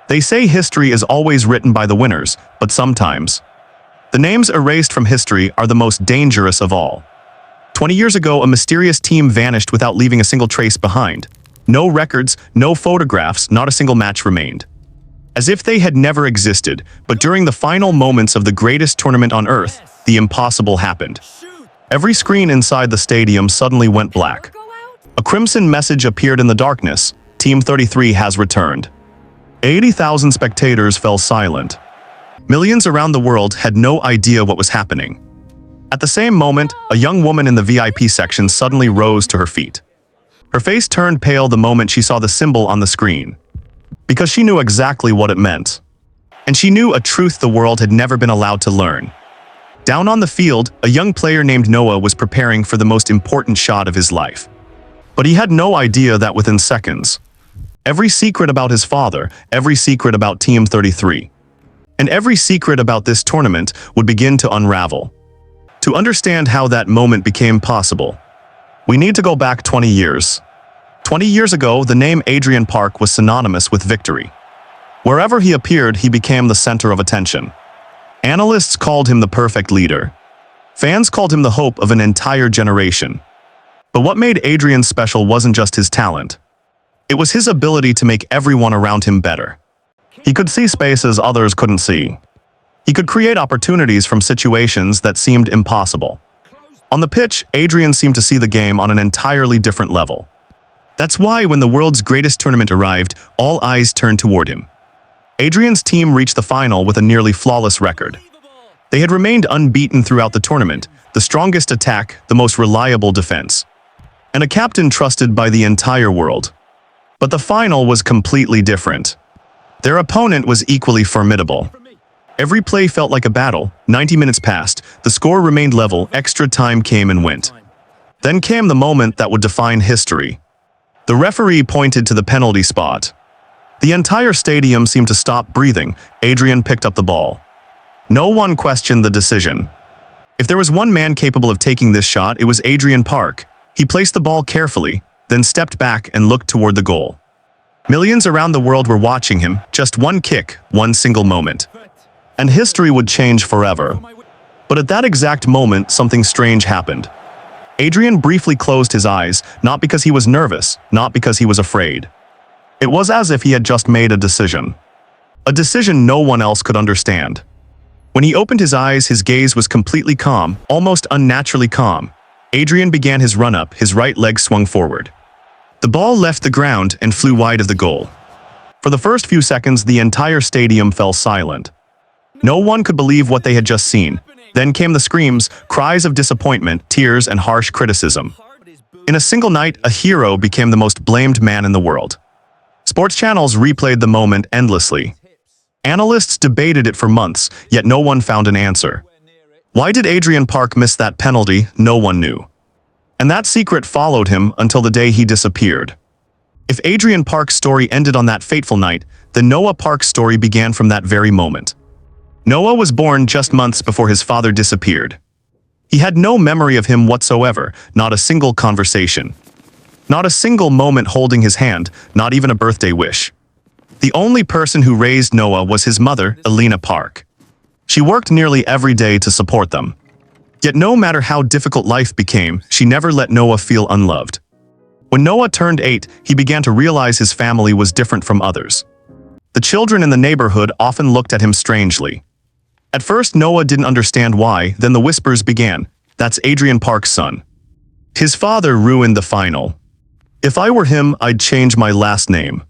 They say history is always written by the winners, but sometimes the names erased from history are the most dangerous of all. 20 years ago, a mysterious team vanished without leaving a single trace behind. No records, no photographs, not a single match remained. As if they had never existed, but during the final moments of the greatest tournament on Earth, the impossible happened. Every screen inside the stadium suddenly went black. A crimson message appeared in the darkness. Team 33 has returned. 80,000 spectators fell silent. Millions around the world had no idea what was happening. At the same moment, a young woman in the VIP section suddenly rose to her feet. Her face turned pale the moment she saw the symbol on the screen, because she knew exactly what it meant. And she knew a truth the world had never been allowed to learn. Down on the field, a young player named Noah was preparing for the most important shot of his life. But he had no idea that within seconds, every secret about his father, every secret about Team 33, and every secret about this tournament would begin to unravel. To understand how that moment became possible, we need to go back 20 years. 20 years ago, the name Adrian Park was synonymous with victory. Wherever he appeared, he became the center of attention. Analysts called him the perfect leader. Fans called him the hope of an entire generation. But what made Adrian special wasn't just his talent. It was his ability to make everyone around him better. He could see spaces others couldn't see. He could create opportunities from situations that seemed impossible. On the pitch, Adrian seemed to see the game on an entirely different level. That's why when the world's greatest tournament arrived, all eyes turned toward him. Adrian's team reached the final with a nearly flawless record. They had remained unbeaten throughout the tournament, the strongest attack, the most reliable defense, and a captain trusted by the entire world. But the final was completely different. Their opponent was equally formidable. Every play felt like a battle. 90 minutes passed, the score remained level, extra time came and went. Then came the moment that would define history. The referee pointed to the penalty spot. The entire stadium seemed to stop breathing. Adrian picked up the ball. No one questioned the decision. If there was one man capable of taking this shot, it was Adrian Park. He placed the ball carefully, then stepped back and looked toward the goal. Millions around the world were watching him, just one kick, one single moment. And history would change forever. But at that exact moment, something strange happened. Adrian briefly closed his eyes, not because he was nervous, not because he was afraid. It was as if he had just made a decision. A decision no one else could understand. When he opened his eyes, his gaze was completely calm, almost unnaturally calm. Adrian began his run-up, his right leg swung forward. The ball left the ground and flew wide of the goal. For the first few seconds, the entire stadium fell silent. No one could believe what they had just seen. Then came the screams, cries of disappointment, tears, and harsh criticism. In a single night, a hero became the most blamed man in the world. Sports channels replayed the moment endlessly. Analysts debated it for months, yet no one found an answer. Why did Adrian Park miss that penalty? No one knew. And that secret followed him until the day he disappeared. If Adrian Park's story ended on that fateful night, then Noah Park's story began from that very moment. Noah was born just months before his father disappeared. He had no memory of him whatsoever, not a single conversation. Not a single moment holding his hand, not even a birthday wish. The only person who raised Noah was his mother, Elena Park. She worked nearly every day to support them. Yet no matter how difficult life became, she never let Noah feel unloved. When Noah turned 8, he began to realize his family was different from others. The children in the neighborhood often looked at him strangely. At first, Noah didn't understand why, then the whispers began. That's Adrian Park's son. His father ruined the final. If I were him, I'd change my last name.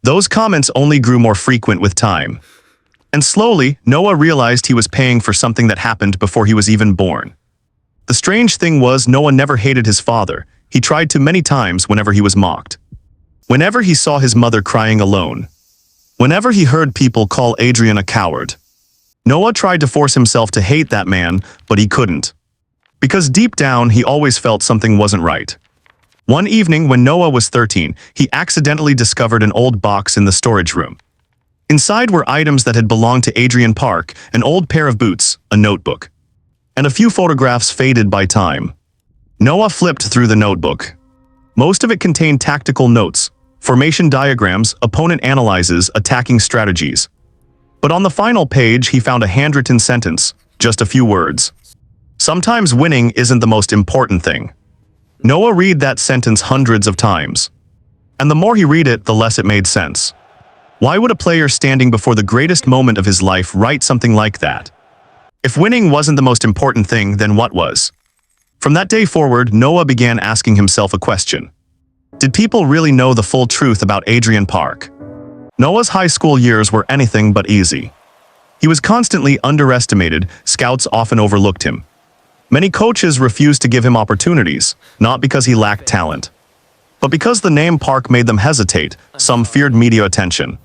Those comments only grew more frequent with time. And slowly, Noah realized he was paying for something that happened before he was even born. The strange thing was, Noah never hated his father. He tried to many times whenever he was mocked. Whenever he saw his mother crying alone. Whenever he heard people call Adrian a coward. Noah tried to force himself to hate that man, but he couldn't. Because deep down, he always felt something wasn't right. One evening when Noah was 13, he accidentally discovered an old box in the storage room. Inside were items that had belonged to Adrian Park, an old pair of boots, a notebook, and a few photographs faded by time. Noah flipped through the notebook. Most of it contained tactical notes, Formation diagrams, opponent analyzes, attacking strategies. But on the final page, he found a handwritten sentence, just a few words. Sometimes winning isn't the most important thing. Noah read that sentence hundreds of times. And the more he read it, the less it made sense. Why would a player standing before the greatest moment of his life write something like that? If winning wasn't the most important thing, then what was? From that day forward, Noah began asking himself a question. Did people really know the full truth about Adrian Park? Noah's high school years were anything but easy. He was constantly underestimated, scouts often overlooked him. Many coaches refused to give him opportunities, not because he lacked talent, but because the name Park made them hesitate. Some feared media attention.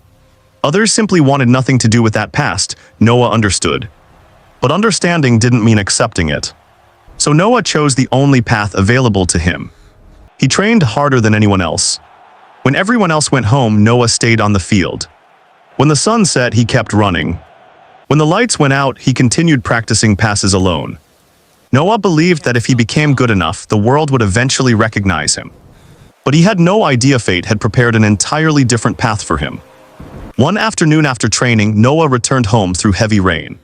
Others simply wanted nothing to do with that past. Noah understood. But understanding didn't mean accepting it. So Noah chose the only path available to him. He trained harder than anyone else. When everyone else went home, Noah stayed on the field. When the sun set, he kept running. When the lights went out, he continued practicing passes alone. Noah believed that if he became good enough, the world would eventually recognize him. But he had no idea fate had prepared an entirely different path for him. One afternoon after training, Noah returned home through heavy rain.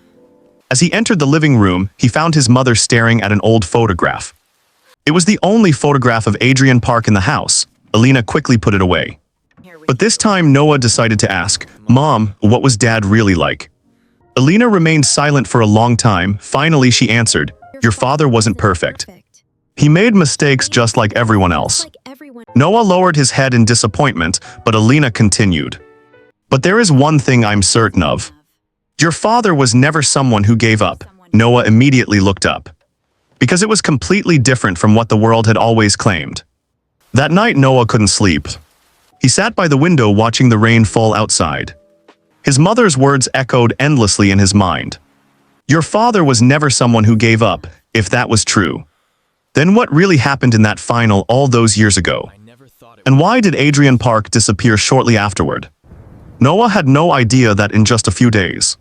As he entered the living room, he found his mother staring at an old photograph. It was the only photograph of Adrian Park in the house. Alina quickly put it away. But this time Noah decided to ask, "Mom, what was Dad really like?" Alina remained silent for a long time. Finally she answered, "Your father wasn't perfect. He made mistakes just like everyone else." Noah lowered his head in disappointment, but Alina continued. "But there is one thing I'm certain of. Your father was never someone who gave up." Noah immediately looked up. Because it was completely different from what the world had always claimed. That night Noah couldn't sleep. He sat by the window watching the rain fall outside. His mother's words echoed endlessly in his mind. Your father was never someone who gave up, if that was true. Then what really happened in that final all those years ago? And why did Adrian Park disappear shortly afterward? Noah had no idea that in just a few days,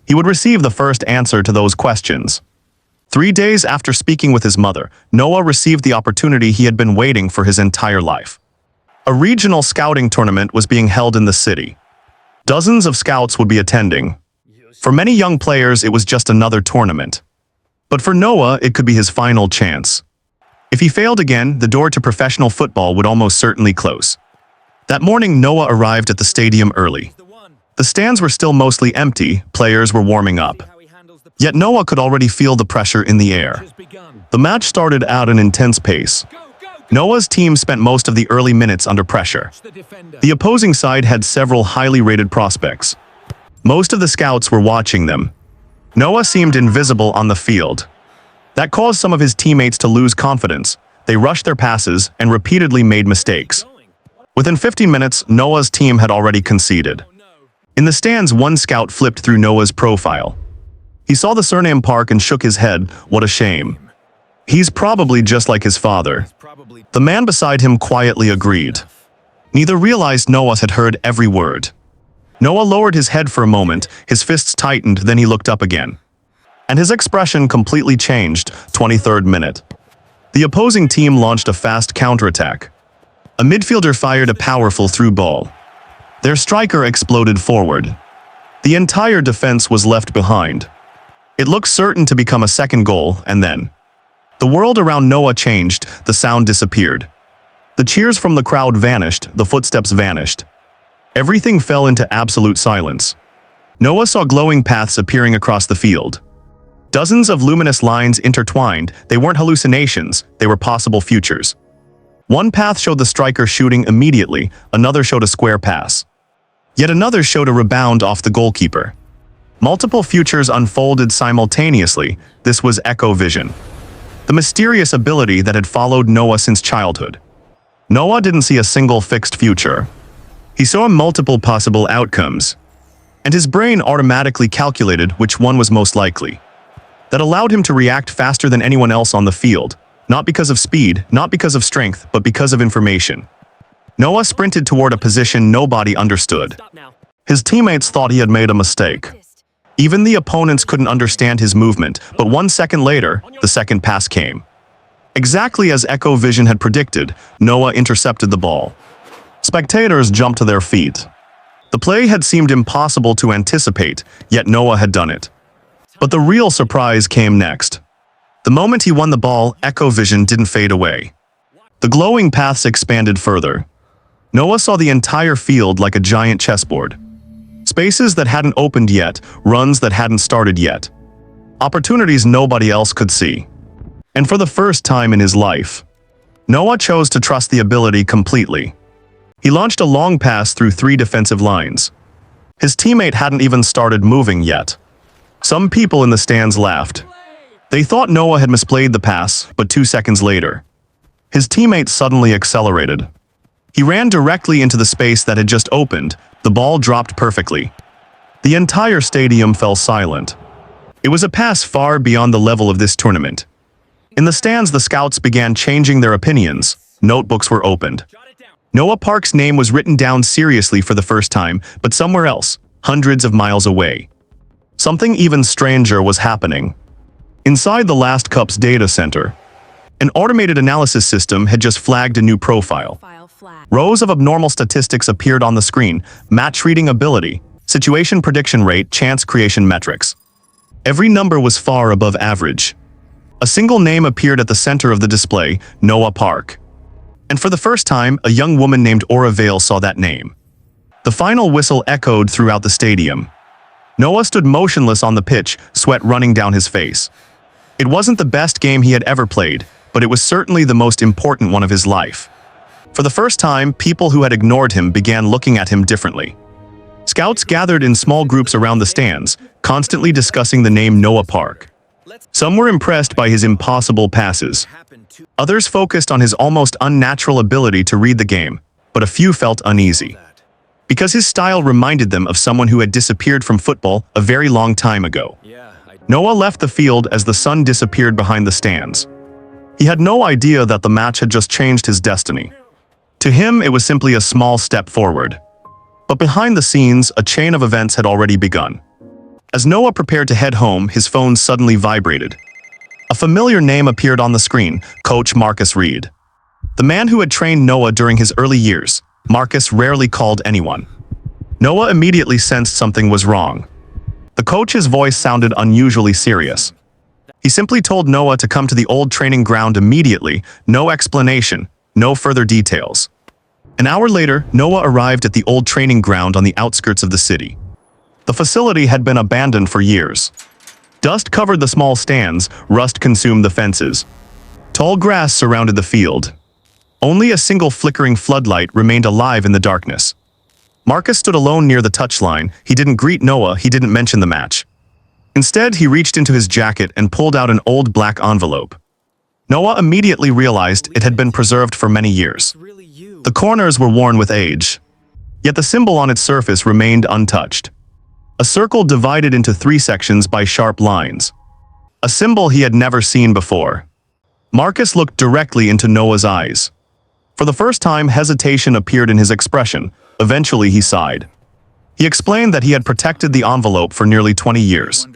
he would receive the first answer to those questions. 3 days after speaking with his mother, Noah received the opportunity he had been waiting for his entire life. A regional scouting tournament was being held in the city. Dozens of scouts would be attending. For many young players, it was just another tournament. But for Noah, it could be his final chance. If he failed again, the door to professional football would almost certainly close. That morning, Noah arrived at the stadium early. The stands were still mostly empty, players were warming up. Yet Noah could already feel the pressure in the air. The match started at an intense pace. Noah's team spent most of the early minutes under pressure. The opposing side had several highly rated prospects. Most of the scouts were watching them. Noah seemed invisible on the field. That caused some of his teammates to lose confidence. They rushed their passes and repeatedly made mistakes. Within 15 minutes, Noah's team had already conceded. In the stands, one scout flipped through Noah's profile. He saw the surname Park and shook his head. What a shame. He's probably just like his father. The man beside him quietly agreed. Neither realized Noah had heard every word. Noah lowered his head for a moment, his fists tightened, then he looked up again. And his expression completely changed. 23rd minute. The opposing team launched a fast counterattack. A midfielder fired a powerful through ball. Their striker exploded forward. The entire defense was left behind. It looked certain to become a second goal, and then the world around Noah changed, the sound disappeared. The cheers from the crowd vanished, the footsteps vanished. Everything fell into absolute silence. Noah saw glowing paths appearing across the field. Dozens of luminous lines intertwined. They weren't hallucinations, they were possible futures. One path showed the striker shooting immediately, another showed a square pass. Yet another showed a rebound off the goalkeeper. Multiple futures unfolded simultaneously. This was echo vision, the mysterious ability that had followed Noah since childhood. Noah didn't see a single fixed future. He saw multiple possible outcomes, and his brain automatically calculated which one was most likely. That allowed him to react faster than anyone else on the field, not because of speed, not because of strength, but because of information. Noah sprinted toward a position nobody understood. His teammates thought he had made a mistake. Even the opponents couldn't understand his movement, but 1 second later, the second pass came. Exactly as Echo Vision had predicted, Noah intercepted the ball. Spectators jumped to their feet. The play had seemed impossible to anticipate, yet Noah had done it. But the real surprise came next. The moment he won the ball, Echo Vision didn't fade away. The glowing paths expanded further. Noah saw the entire field like a giant chessboard. Spaces that hadn't opened yet, runs that hadn't started yet. Opportunities nobody else could see. And for the first time in his life, Noah chose to trust the ability completely. He launched a long pass through 3 defensive lines. His teammate hadn't even started moving yet. Some people in the stands laughed. They thought Noah had misplayed the pass, but 2 seconds later, his teammate suddenly accelerated. He ran directly into the space that had just opened. The ball dropped perfectly. The entire stadium fell silent. It was a pass far beyond the level of this tournament. In the stands, the scouts began changing their opinions. Notebooks were opened. Noah Park's name was written down seriously for the first time, but somewhere else, hundreds of miles away. Something even stranger was happening. Inside the Last Cup's data center, an automated analysis system had just flagged a new profile. Rows of abnormal statistics appeared on the screen: match reading ability, situation prediction rate, chance creation metrics. Every number was far above average. A single name appeared at the center of the display: Noah Park. And for the first time, a young woman named Aura Vale saw that name. The final whistle echoed throughout the stadium. Noah stood motionless on the pitch, sweat running down his face. It wasn't the best game he had ever played, but it was certainly the most important one of his life. For the first time, people who had ignored him began looking at him differently. Scouts gathered in small groups around the stands, constantly discussing the name Noah Park. Some were impressed by his impossible passes. Others focused on his almost unnatural ability to read the game, but a few felt uneasy, because his style reminded them of someone who had disappeared from football a very long time ago. Noah left the field as the sun disappeared behind the stands. He had no idea that the match had just changed his destiny. To him, it was simply a small step forward. But behind the scenes, a chain of events had already begun. As Noah prepared to head home, his phone suddenly vibrated. A familiar name appeared on the screen: Coach Marcus Reed. The man who had trained Noah during his early years. Marcus rarely called anyone. Noah immediately sensed something was wrong. The coach's voice sounded unusually serious. He simply told Noah to come to the old training ground immediately, no explanation, no further details. An hour later, Noah arrived at the old training ground on the outskirts of the city. The facility had been abandoned for years. Dust covered the small stands, rust consumed the fences. Tall grass surrounded the field. Only a single flickering floodlight remained alive in the darkness. Marcus stood alone near the touchline. He didn't greet Noah, he didn't mention the match. Instead, he reached into his jacket and pulled out an old black envelope. Noah immediately realized it had been preserved for many years. The corners were worn with age, yet the symbol on its surface remained untouched. A circle divided into 3 sections by sharp lines. A symbol he had never seen before. Marcus looked directly into Noah's eyes. For the first time, hesitation appeared in his expression. Eventually, he sighed. He explained that he had protected the envelope for nearly 20 years.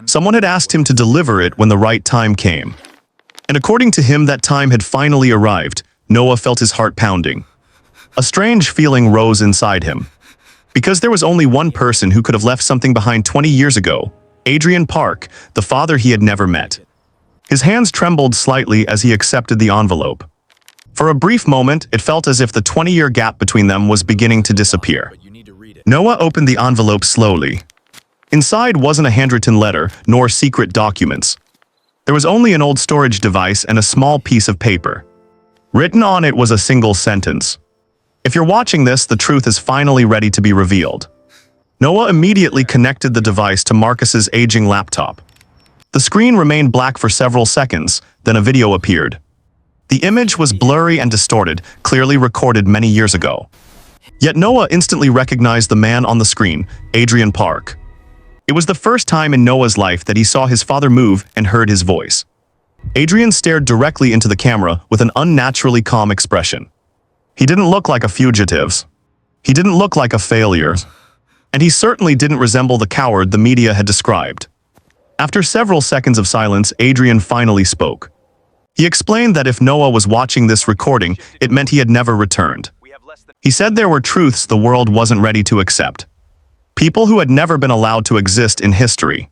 Someone had asked him to deliver it when the right time came. And according to him, that time had finally arrived. Noah felt his heart pounding. A strange feeling rose inside him. Because there was only one person who could have left something behind 20 years ago: Adrian Park, the father he had never met. His hands trembled slightly as he accepted the envelope. For a brief moment, it felt as if the 20-year gap between them was beginning to disappear. Noah opened the envelope slowly. Inside wasn't a handwritten letter, nor secret documents. There was only an old storage device and a small piece of paper. Written on it was a single sentence: "If you're watching this, the truth is finally ready to be revealed." Noah immediately connected the device to Marcus's aging laptop. The screen remained black for several seconds, then a video appeared. The image was blurry and distorted, clearly recorded many years ago. Yet Noah instantly recognized the man on the screen: Adrian Park. It was the first time in Noah's life that he saw his father move and heard his voice. Adrian stared directly into the camera with an unnaturally calm expression. He didn't look like a fugitive. He didn't look like a failure. And he certainly didn't resemble the coward the media had described. After several seconds of silence, Adrian finally spoke. He explained that if Noah was watching this recording, it meant he had never returned. He said there were truths the world wasn't ready to accept. People who had never been allowed to exist in history.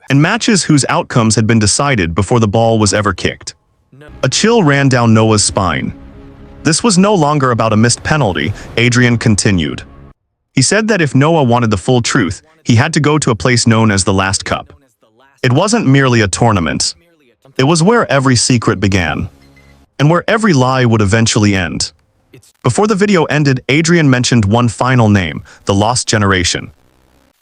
And matches whose outcomes had been decided before the ball was ever kicked. A chill ran down Noah's spine. This was no longer about a missed penalty, Adrian continued. He said that if Noah wanted the full truth, he had to go to a place known as the Last Cup. It wasn't merely a tournament. It was where every secret began. And where every lie would eventually end. Before the video ended, Adrian mentioned one final name, the Lost Generation.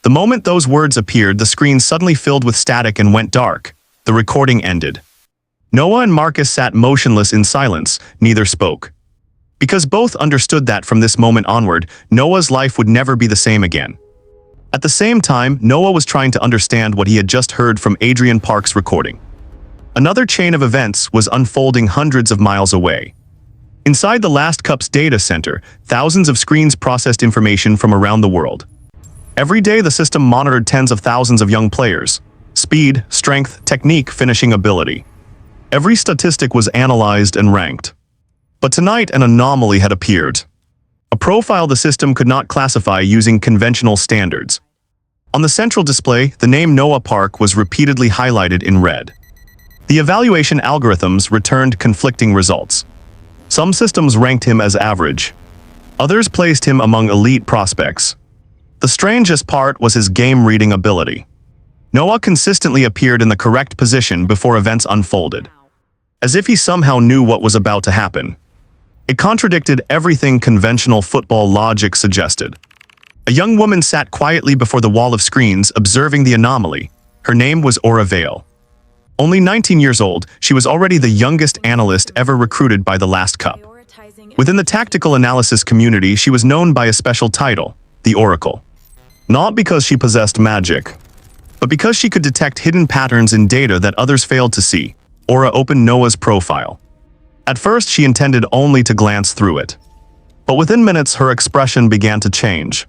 The moment those words appeared, the screen suddenly filled with static and went dark. The recording ended. Noah and Marcus sat motionless in silence, neither spoke. Because both understood that from this moment onward, Noah's life would never be the same again. At the same time, Noah was trying to understand what he had just heard from Adrian Park's recording. Another chain of events was unfolding hundreds of miles away. Inside the Last Cup's data center, thousands of screens processed information from around the world. Every day the system monitored tens of thousands of young players. Speed, strength, technique, finishing ability. Every statistic was analyzed and ranked. But tonight an anomaly had appeared. A profile the system could not classify using conventional standards. On the central display, the name Noah Park was repeatedly highlighted in red. The evaluation algorithms returned conflicting results. Some systems ranked him as average. Others placed him among elite prospects. The strangest part was his game-reading ability. Noah consistently appeared in the correct position before events unfolded, as if he somehow knew what was about to happen. It contradicted everything conventional football logic suggested. A young woman sat quietly before the wall of screens, observing the anomaly. Her name was Aura Vale. Only 19 years old, she was already the youngest analyst ever recruited by the Last Cup. Within the tactical analysis community, she was known by a special title, the Oracle. Not because she possessed magic, but because she could detect hidden patterns in data that others failed to see. Aura opened Noah's profile. At first, she intended only to glance through it. But within minutes, her expression began to change.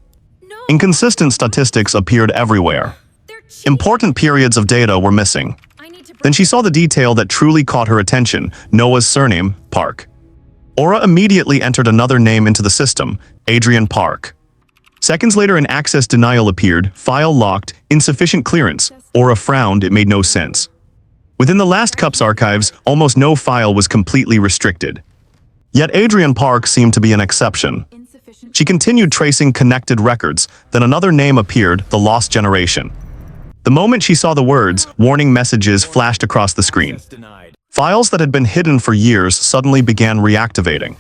Inconsistent statistics appeared everywhere. Important periods of data were missing. Then she saw the detail that truly caught her attention, Noah's surname, Park. Aura immediately entered another name into the system, Adrian Park. Seconds later, an access denial appeared, file locked, insufficient clearance. Aura frowned, it made no sense. Within the Last Cup's archives, almost no file was completely restricted. Yet Adrian Park seemed to be an exception. She continued tracing connected records, then another name appeared, the Lost Generation. The moment she saw the words, warning messages flashed across the screen. Files that had been hidden for years suddenly began reactivating.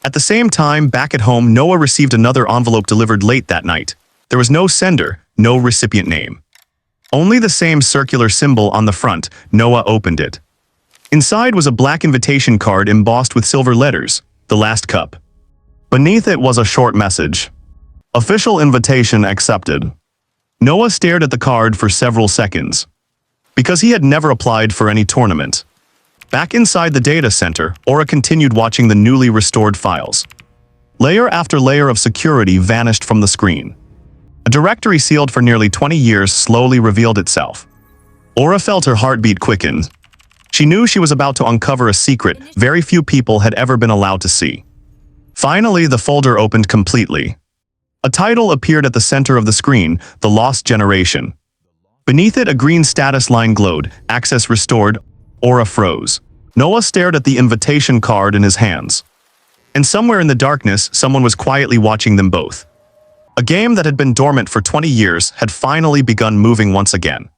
At the same time, back at home, Noah received another envelope delivered late that night. There was no sender, no recipient name. Only the same circular symbol on the front. Noah opened it. Inside was a black invitation card embossed with silver letters, the Last Cup. Beneath it was a short message. Official invitation accepted. Noah stared at the card for several seconds. Because he had never applied for any tournament. Back inside the data center, Aura continued watching the newly restored files. Layer after layer of security vanished from the screen. A directory sealed for nearly 20 years slowly revealed itself. Aura felt her heartbeat quicken. She knew she was about to uncover a secret very few people had ever been allowed to see. Finally, the folder opened completely. A title appeared at the center of the screen, The Lost Generation. Beneath it, a green status line glowed, access restored. Aura froze. Noah stared at the invitation card in his hands. And somewhere in the darkness, someone was quietly watching them both. A game that had been dormant for 20 years had finally begun moving once again.